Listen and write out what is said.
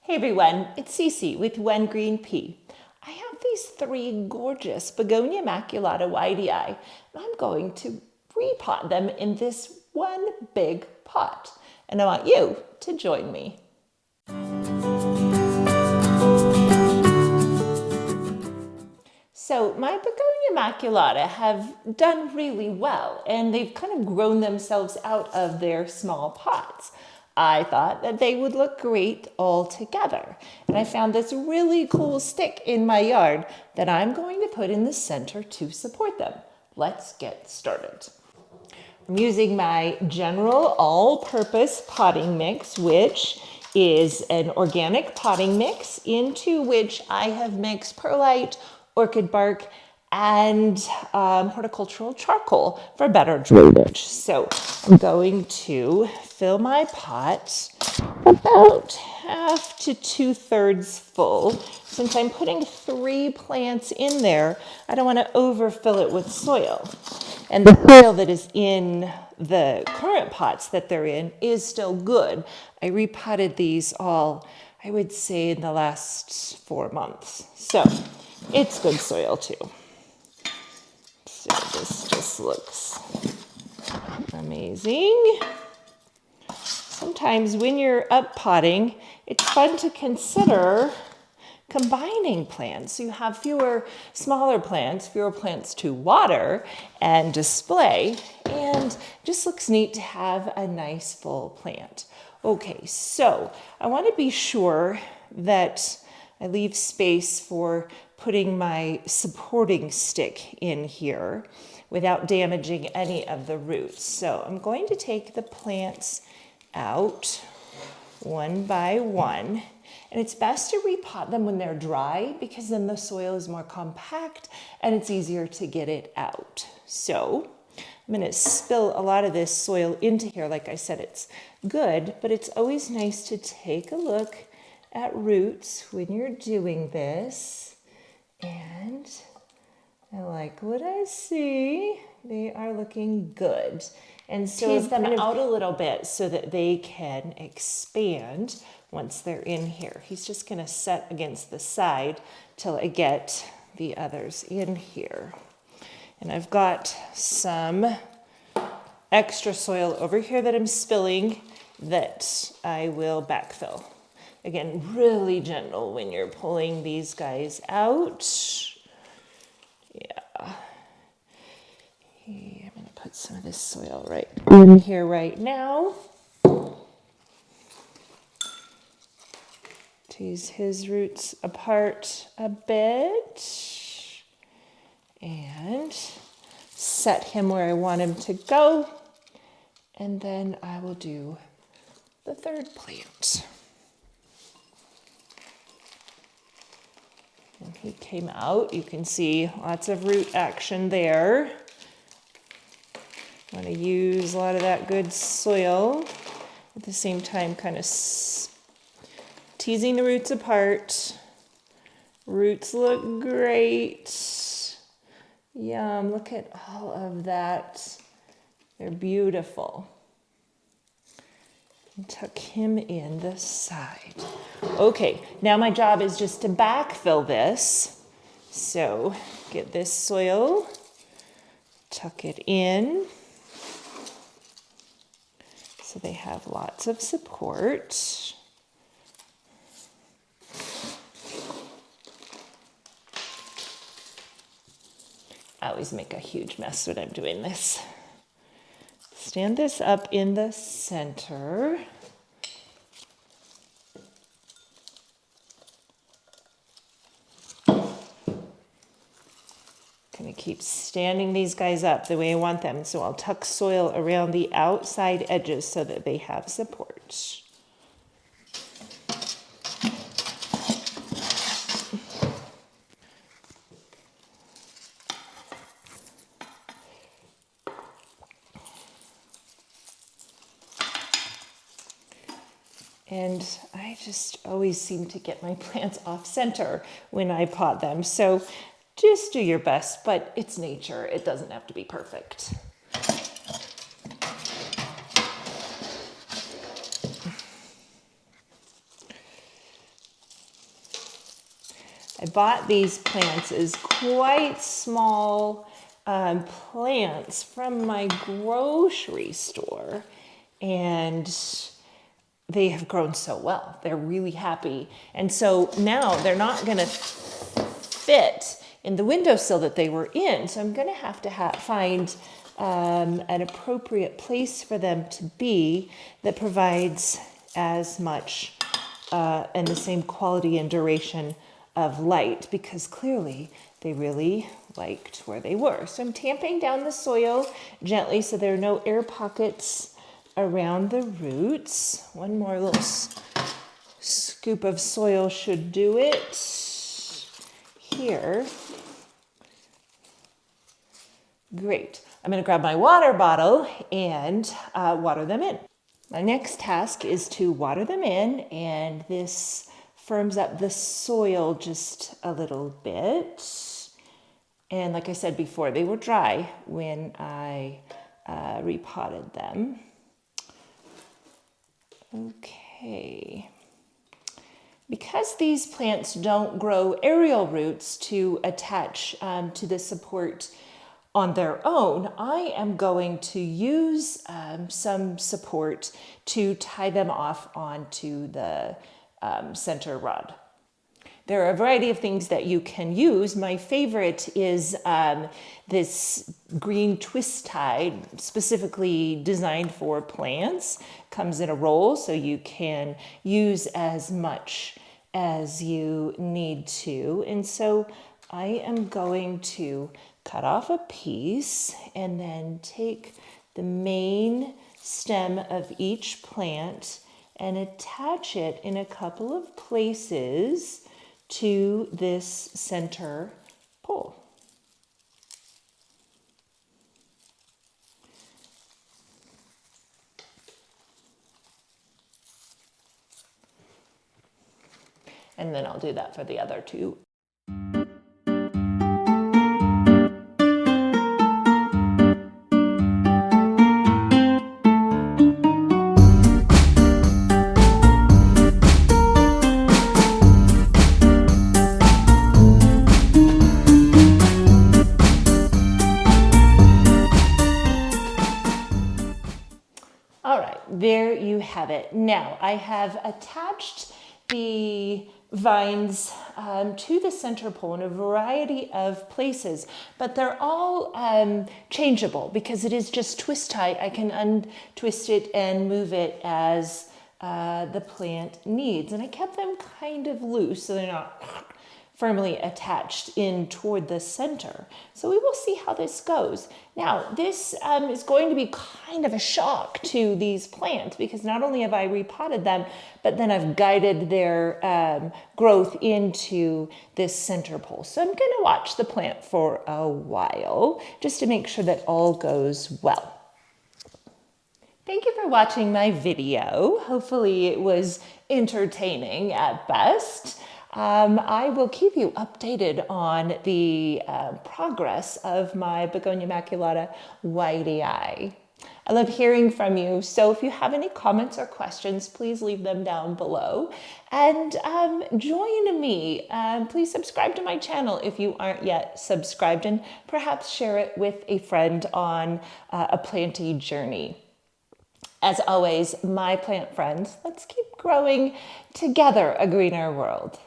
Hey everyone, it's Cece with One Green Pea. I have these three gorgeous Begonia Maculata wightii, and I'm going to repot them in this one big pot. And I want you to join me. So my Begonia Maculata have done really well, and they've kind of grown themselves out of their small pots. I thought that they would look great all together. And I found this really cool stick in my yard that I'm going to put in the center to support them. Let's get started. I'm using my General All-Purpose Potting Mix, which is an organic potting mix into which I have mixed perlite, orchid bark, and horticultural charcoal for better drainage. So I'm going to fill my pot about 1/2 to 2/3 full. Since I'm putting 3 plants in there, I don't want to overfill it with soil. And the soil that is in the current pots that they're in is still good. I repotted these all, I would say, in the last 4 months. So it's good soil too. So this just looks amazing. Sometimes when you're up potting, it's fun to consider combining plants. So you have fewer smaller plants, fewer plants to water and display, and it just looks neat to have a nice full plant. Okay, so I want to be sure that I leave space for putting my supporting stick in here without damaging any of the roots. So I'm going to take the plants out one by one. And it's best to repot them when they're dry because then the soil is more compact and it's easier to get it out. So I'm going to spill a lot of this soil into here. Like I said, it's good, but it's always nice to take a look at roots when you're doing this. And I like what I see. They are looking good. And so tease them out a little bit so that they can expand once they're in here. He's just going to set against the side till I get the others in here. And I've got some extra soil over here that I'm spilling that I will backfill. Again, really gentle when you're pulling these guys out. Yeah. I'm going to put some of this soil right in here right now. Tease his roots apart a bit and set him where I want him to go. And then I will do the third plant. And he came out. You can see lots of root action there. I want to use a lot of that good soil. At the same time, kind of teasing the roots apart. Roots look great. Yum, look at all of that. They're beautiful. And tuck him in the side. Okay, now my job is just to backfill this. So get this soil, tuck it in. So they have lots of support. I always make a huge mess when I'm doing this. Stand this up in the center. Gonna keep standing these guys up the way I want them. So I'll tuck soil around the outside edges so that they have support. And I just always seem to get my plants off center when I pot them. So just do your best, but it's nature. It doesn't have to be perfect. I bought these plants as quite small plants from my grocery store, and they have grown so well. They're really happy. And so now they're not going to fit in the windowsill that they were in. So I'm going to have to find an appropriate place for them to be that provides as much and the same quality and duration of light, because clearly they really liked where they were. So I'm tamping down the soil gently so there are no air pockets around the roots. One more little scoop of soil should do it here. Great. I'm going to grab my water bottle and water them in. My next task is to water them in, and this firms up the soil just a little bit. And like I said before, they were dry when I repotted them. Okay. Because these plants don't grow aerial roots to attach to the support on their own, I am going to use some support to tie them off onto the center rod. There are a variety of things that you can use. My favorite is this green twist tie, specifically designed for plants. Comes in a roll, so you can use as much as you need to. And so I am going to cut off a piece and then take the main stem of each plant and attach it in a couple of places to this center pole. And then I'll do that for the other two. All right, there you have it. Now I have attached the vines to the center pole in a variety of places, but they're all changeable because it is just twist tie. I can untwist it and move it as the plant needs. And I kept them kind of loose so they're not firmly attached in toward the center. So we will see how this goes. Now, this is going to be kind of a shock to these plants because not only have I repotted them, but then I've guided their growth into this center pole. So I'm going to watch the plant for a while just to make sure that all goes well. Thank you for watching my video. Hopefully it was entertaining at best. I will keep you updated on the progress of my Begonia Maculata wightii. I love hearing from you, so if you have any comments or questions, please leave them down below. And join me. Please subscribe to my channel if you aren't yet subscribed, and perhaps share it with a friend on a planty journey. As always, my plant friends, let's keep growing together a greener world.